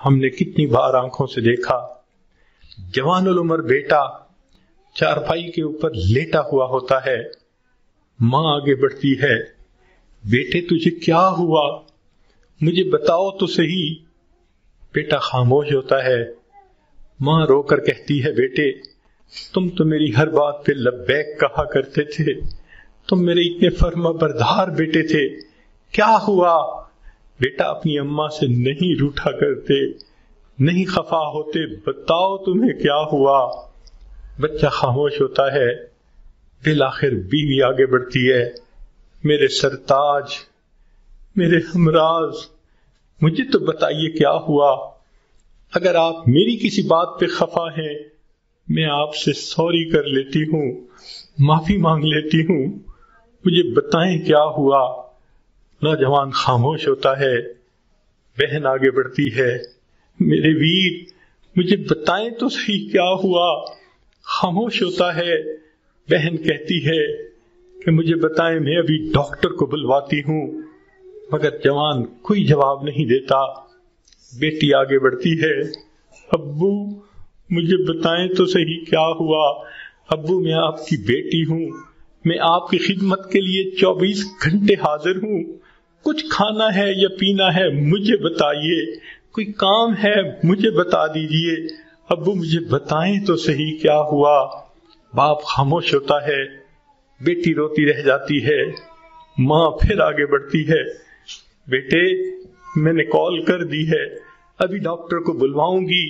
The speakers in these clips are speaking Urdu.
ہم نے کتنی بار آنکھوں سے دیکھا جوان العمر بیٹا چارپائی کے اوپر لیٹا ہوا ہوتا ہے، ماں آگے بڑھتی ہے، بیٹے تجھے کیا ہوا، مجھے بتاؤ تو صحیح۔ بیٹا خاموش ہوتا ہے، ماں رو کر کہتی ہے بیٹے تم تو میری ہر بات پہ لبیک کہا کرتے تھے، تم میرے اتنے فرما بردار بیٹے تھے، کیا ہوا؟ بیٹا اپنی اماں سے نہیں روٹھا کرتے، نہیں خفا ہوتے، بتاؤ تمہیں کیا ہوا؟ بچہ خاموش ہوتا ہے، بالآخر بیوی آگے بڑھتی ہے، میرے سرتاج، میرے ہمراز، مجھے تو بتائیے کیا ہوا؟ اگر آپ میری کسی بات پہ خفا ہیں میں آپ سے سوری کر لیتی ہوں، معافی مانگ لیتی ہوں، مجھے بتائیں کیا ہوا؟ نوجوان خاموش ہوتا ہے، بہن آگے بڑھتی ہے، میرے ویر مجھے بتائیں تو صحیح کیا ہوا؟ خاموش ہوتا ہے، بہن کہتی ہے کہ مجھے بتائیں، میں ابھی ڈاکٹر کو بلواتی ہوں، مگر جوان کوئی جواب نہیں دیتا۔ بیٹی آگے بڑھتی ہے، ابو مجھے بتائیں تو صحیح کیا ہوا؟ ابو میں آپ کی بیٹی ہوں، میں آپ کی خدمت کے لیے 24 گھنٹے حاضر ہوں، کچھ کھانا ہے یا پینا ہے مجھے بتائیے، کوئی کام ہے مجھے بتا دیجئے، ابو مجھے بتائیں تو صحیح کیا ہوا؟ باپ خاموش ہوتا ہے، بیٹی روتی رہ جاتی ہے، ماں پھر آگے بڑھتی ہے، بیٹے میں نے کال کر دی ہے، ابھی ڈاکٹر کو بلواؤں گی،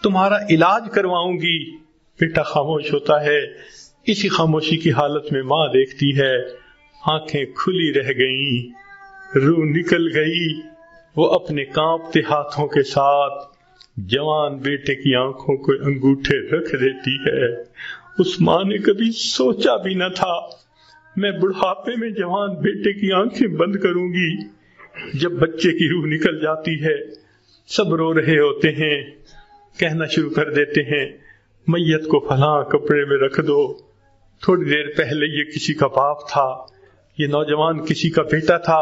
تمہارا علاج کرواؤں گی۔ بیٹا خاموش ہوتا ہے، اسی خاموشی کی حالت میں ماں دیکھتی ہے، آنکھیں کھلی رہ گئیں، روح نکل گئی، وہ اپنے کانپتے ہاتھوں کے ساتھ جوان بیٹے کی آنکھوں کو انگوٹھے رکھ دیتی ہے۔ اس ماں نے کبھی سوچا بھی نہ تھا میں بڑھاپے میں جوان بیٹے کی آنکھیں بند کروں گی۔ جب بچے کی روح نکل جاتی ہے، سب رو رہے ہوتے ہیں، کہنا شروع کر دیتے ہیں میت کو فلاں کپڑے میں رکھ دو، تھوڑی دیر پہلے یہ کسی کا باپ تھا، یہ نوجوان کسی کا بیٹا تھا،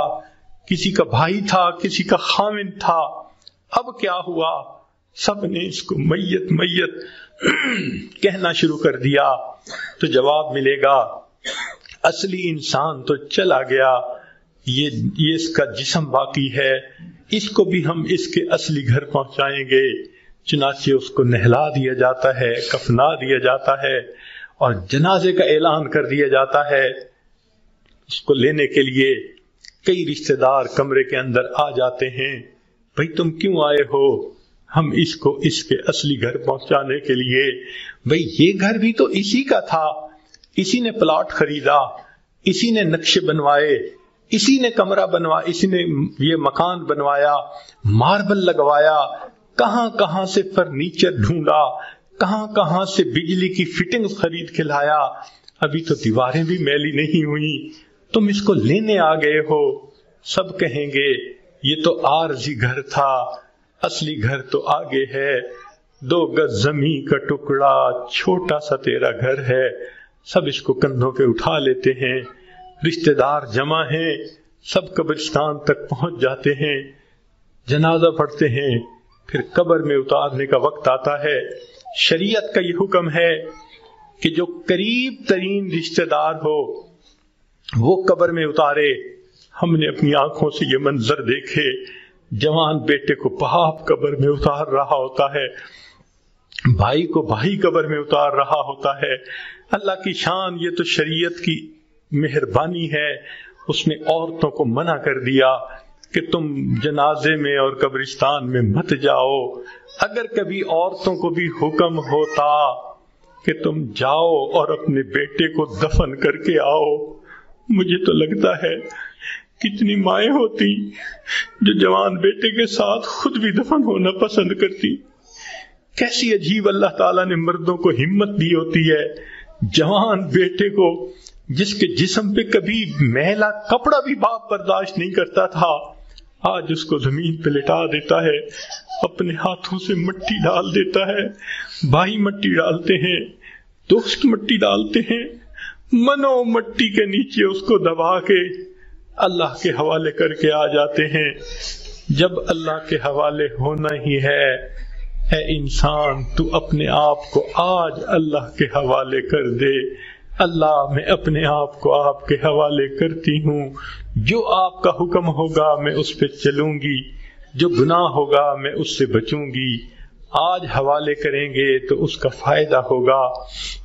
کسی کا بھائی تھا، کسی کا خاوند تھا، اب کیا ہوا؟ سب نے اس کو میت میت کہنا شروع کر دیا۔ تو جواب ملے گا اصلی انسان تو چلا گیا، یہ اس کا جسم باقی ہے، اس کو بھی ہم اس کے اصلی گھر پہنچائیں گے۔ چنانچہ اس کو نہلا دیا جاتا ہے، کفنا دیا جاتا ہے اور جنازے کا اعلان کر دیا جاتا ہے۔ اس کو لینے کے لیے کئی رشتہ دار کمرے کے اندر آ جاتے ہیں، بھئی تم کیوں آئے ہو؟ ہم اس کو اس کے اصلی گھر پہنچانے کے لیے۔ بھئی یہ گھر بھی تو اسی کا تھا، اسی نے پلاٹ خریدا، اسی نے نقشے بنوائے، اسی نے کمرہ بنوایا، اسی نے یہ مکان بنوایا، ماربل لگوایا، کہاں کہاں سے فرنیچر ڈھونڈا، کہاں کہاں سے بجلی کی فٹنگ خرید کے لایا، ابھی تو دیواریں بھی میلی نہیں ہوئی، تم اس کو لینے آ گئے ہو۔ سب کہیں گے یہ تو عارضی گھر تھا، اصلی گھر تو آگے ہے، 2 گز زمین کا ٹکڑا، چھوٹا سا تیرا گھر ہے۔ سب اس کو کندھوں پہ اٹھا لیتے ہیں، رشتہ دار جمع ہیں، سب قبرستان تک پہنچ جاتے ہیں، جنازہ پڑھتے ہیں، پھر قبر میں اتارنے کا وقت آتا ہے۔ شریعت کا یہ حکم ہے کہ جو قریب ترین رشتہ دار ہو وہ قبر میں اتارے۔ ہم نے اپنی آنکھوں سے یہ منظر دیکھے، جوان بیٹے کو باپ قبر میں اتار رہا ہوتا ہے، بھائی کو بھائی قبر میں اتار رہا ہوتا ہے۔ اللہ کی شان، یہ تو شریعت کی مہربانی ہے، اس نے عورتوں کو منع کر دیا کہ تم جنازے میں اور قبرستان میں مت جاؤ۔ اگر کبھی عورتوں کو بھی حکم ہوتا کہ تم جاؤ اور اپنے بیٹے کو دفن کر کے آؤ، مجھے تو لگتا ہے کتنی مائیں ہوتی جو جوان بیٹے کے ساتھ خود بھی دفن ہونا پسند کرتی۔ کیسی عجیب اللہ تعالیٰ نے مردوں کو ہمت دی ہوتی ہے، جوان بیٹے کو جس کے جسم پہ کبھی میلا کپڑا بھی باپ برداشت نہیں کرتا تھا، آج اس کو زمین پہ لٹا دیتا ہے، اپنے ہاتھوں سے مٹی ڈال دیتا ہے، بھائی مٹی ڈالتے ہیں، دوست مٹی ڈالتے ہیں، منو مٹی کے نیچے اس کو دبا کے اللہ کے حوالے کر کے آ جاتے ہیں۔ جب اللہ کے حوالے ہونا ہی ہے، اے انسان تو اپنے آپ کو آج اللہ کے حوالے کر دے۔ اللہ میں اپنے آپ کو آپ کے حوالے کرتی ہوں، جو آپ کا حکم ہوگا میں اس پہ چلوں گی، جو گناہ ہوگا میں اس سے بچوں گی۔ آج حوالے کریں گے تو اس کا فائدہ ہوگا۔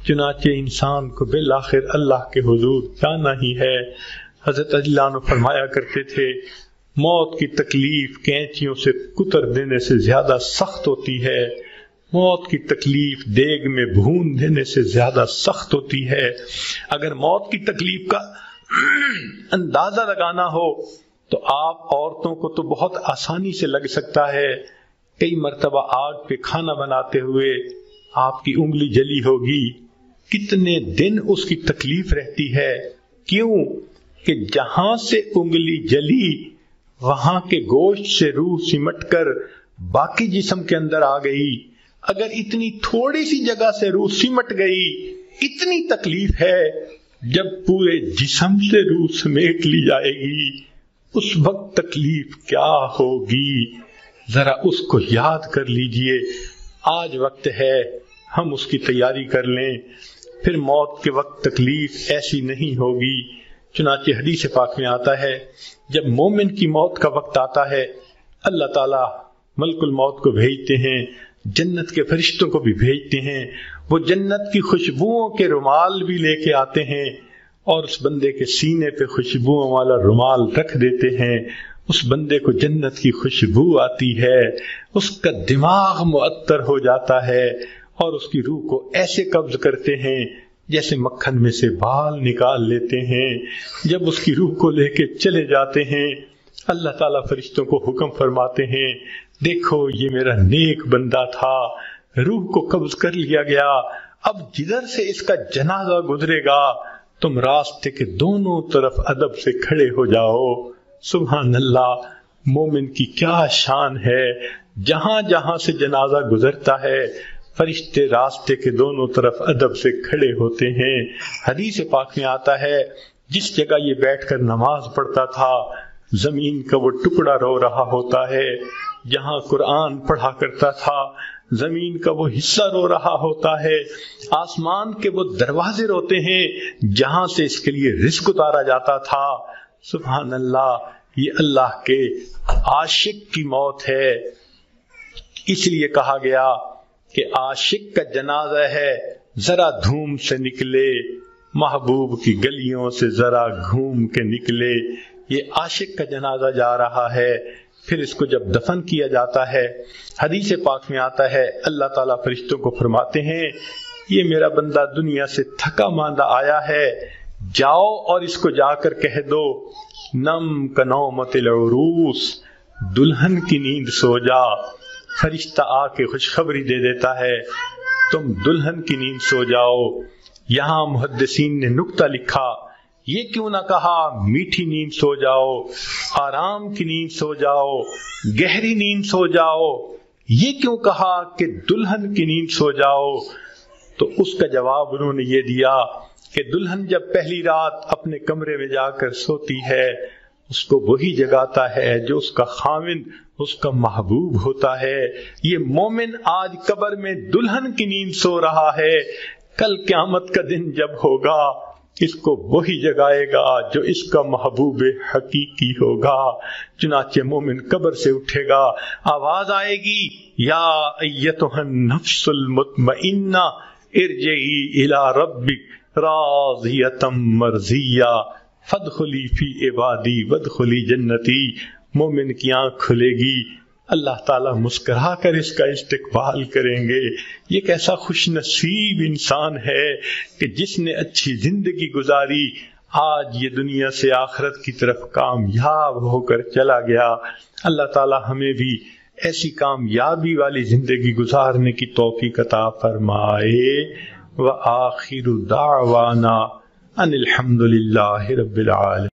چنانچہ انسان کو بالآخر اللہ کے حضور جانا ہی ہے۔ حضرت علی عنہ فرمایا کرتے تھے، موت کی تکلیف کینچیوں سے کتر دینے سے زیادہ سخت ہوتی ہے، موت کی تکلیف دیگ میں بھون دینے سے زیادہ سخت ہوتی ہے۔ اگر موت کی تکلیف کا اندازہ لگانا ہو تو آپ عورتوں کو تو بہت آسانی سے لگ سکتا ہے۔ کئی مرتبہ آگ پہ کھانا بناتے ہوئے آپ کی انگلی جلی ہوگی، کتنے دن اس کی تکلیف رہتی ہے۔ کیوں کہ جہاں سے انگلی جلی وہاں کے گوشت سے روح سمٹ کر باقی جسم کے اندر آ گئی۔ اگر اتنی تھوڑی سی جگہ سے روح سمٹ گئی، اتنی تکلیف ہے۔ جب پورے جسم سے روح سمیٹ لی جائے گی اس وقت تکلیف کیا ہوگی، ذرا اس کو یاد کر لیجئے۔ آج وقت ہے ہم اس کی تیاری کر لیں، پھر موت کے وقت تکلیف ایسی نہیں ہوگی۔ چنانچہ حدیث پاک میں آتا ہے، جب مومن کی موت کا وقت آتا ہے اللہ تعالیٰ ملک الموت کو بھیجتے ہیں، جنت کے فرشتوں کو بھی بھیجتے ہیں، وہ جنت کی خوشبوؤں کے رومال بھی لے کے آتے ہیں اور اس بندے کے سینے پہ خوشبوؤں والا رومال رکھ دیتے ہیں۔ اس بندے کو جنت کی خوشبو آتی ہے، اس کا دماغ معطر ہو جاتا ہے اور اس کی روح کو ایسے قبض کرتے ہیں جیسے مکھن میں سے بال نکال لیتے ہیں۔ جب اس کی روح کو لے کے چلے جاتے ہیں اللہ تعالیٰ فرشتوں کو حکم فرماتے ہیں، دیکھو یہ میرا نیک بندہ تھا، روح کو قبض کر لیا گیا، اب جدھر سے اس کا جنازہ گزرے گا تم راستے کے دونوں طرف ادب سے کھڑے ہو جاؤ۔ سبحان اللہ، مومن کی کیا شان ہے، جہاں جہاں سے جنازہ گزرتا ہے فرشتے راستے کے دونوں طرف ادب سے کھڑے ہوتے ہیں۔ حدیث پاک میں آتا ہے، جس جگہ یہ بیٹھ کر نماز پڑھتا تھا زمین کا وہ ٹکڑا رو رہا ہوتا ہے، جہاں قرآن پڑھا کرتا تھا زمین کا وہ حصہ رو رہا ہوتا ہے، آسمان کے وہ دروازے روتے ہیں جہاں سے اس کے لیے رزق اتارا جاتا تھا۔ سبحان اللہ، یہ اللہ کے عاشق کی موت ہے۔ اس لیے کہا گیا کہ عاشق کا جنازہ ہے، ذرا دھوم سے نکلے، محبوب کی گلیوں سے ذرا گھوم کے نکلے۔ یہ عاشق کا جنازہ جا رہا ہے۔ پھر اس کو جب دفن کیا جاتا ہے حدیث پاک میں آتا ہے اللہ تعالیٰ فرشتوں کو فرماتے ہیں، یہ میرا بندہ دنیا سے تھکا ماندہ آیا ہے، جاؤ اور اس کو جا کر کہہ دو نم کنومت العروس، دلہن کی نیند سو جا۔ فرشتہ آ کے خوشخبری دے دیتا ہے تم دلہن کی نیند سو جاؤ۔ یہاں محدثین نے نکتہ لکھا، یہ کیوں نہ کہا میٹھی نیند سو جاؤ، آرام کی نیند سو جاؤ، گہری نیند سو جاؤ، یہ کیوں کہا کہ دلہن کی نیند سو جاؤ؟ تو اس کا جواب انہوں نے یہ دیا کہ دلہن جب پہلی رات اپنے کمرے میں جا کر سوتی ہے اس کو وہی جگاتا ہے جو اس کا خاوند، اس کا محبوب ہوتا ہے۔ یہ مومن آج قبر میں دلہن کی نیند سو رہا ہے، کل قیامت کا دن جب ہوگا اس کو وہی جگائے گا جو اس کا محبوب حقیقی ہوگا۔ چنانچہ مومن قبر سے اٹھے گا، آواز آئے گی یا ایتھا النفس المطمئنہ ارجعی الی ربک راضیۃ مرضیہ فادخلی فی عبادی وادخلی جنتی۔ مومن کی آنکھ کھلے گی، اللہ تعالیٰ مسکرا کر اس کا استقبال کریں گے۔ یہ کیسا خوش نصیب انسان ہے کہ جس نے اچھی زندگی گزاری، آج یہ دنیا سے آخرت کی طرف کامیاب ہو کر چلا گیا۔ اللہ تعالیٰ ہمیں بھی ایسی کامیابی والی زندگی گزارنے کی توفیق عطا فرمائے۔ وآخر دعوانا ان الحمد للہ رب العالمین۔